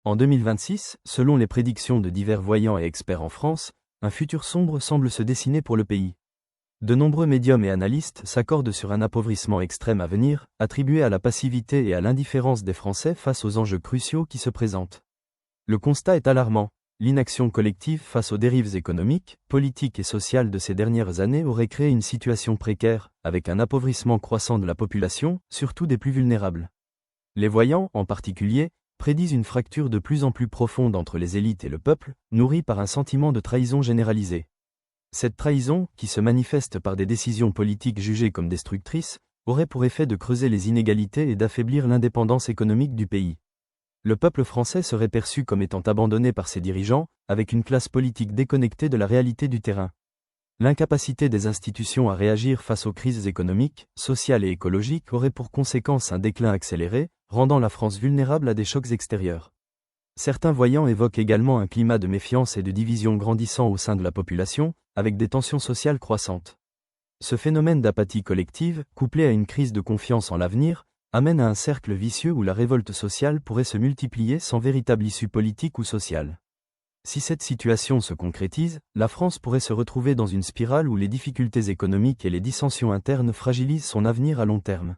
En 2026, selon les prédictions de divers voyants et experts en France, un futur sombre semble se dessiner pour le pays. De nombreux médiums et analystes s'accordent sur un appauvrissement extrême à venir, attribué à la passivité et à l'indifférence des Français face aux enjeux cruciaux qui se présentent. Le constat est alarmant. L'inaction collective face aux dérives économiques, politiques et sociales de ces dernières années aurait créé une situation précaire, avec un appauvrissement croissant de la population, surtout des plus vulnérables. Les voyants, en particulier, prédisent une fracture de plus en plus profonde entre les élites et le peuple, nourrie par un sentiment de trahison généralisée. Cette trahison, qui se manifeste par des décisions politiques jugées comme destructrices, aurait pour effet de creuser les inégalités et d'affaiblir l'indépendance économique du pays. Le peuple français serait perçu comme étant abandonné par ses dirigeants, avec une classe politique déconnectée de la réalité du terrain. L'incapacité des institutions à réagir face aux crises économiques, sociales et écologiques aurait pour conséquence un déclin accéléré, rendant la France vulnérable à des chocs extérieurs. Certains voyants évoquent également un climat de méfiance et de division grandissant au sein de la population, avec des tensions sociales croissantes. Ce phénomène d'apathie collective, couplé à une crise de confiance en l'avenir, amène à un cercle vicieux où la révolte sociale pourrait se multiplier sans véritable issue politique ou sociale. Si cette situation se concrétise, la France pourrait se retrouver dans une spirale où les difficultés économiques et les dissensions internes fragilisent son avenir à long terme.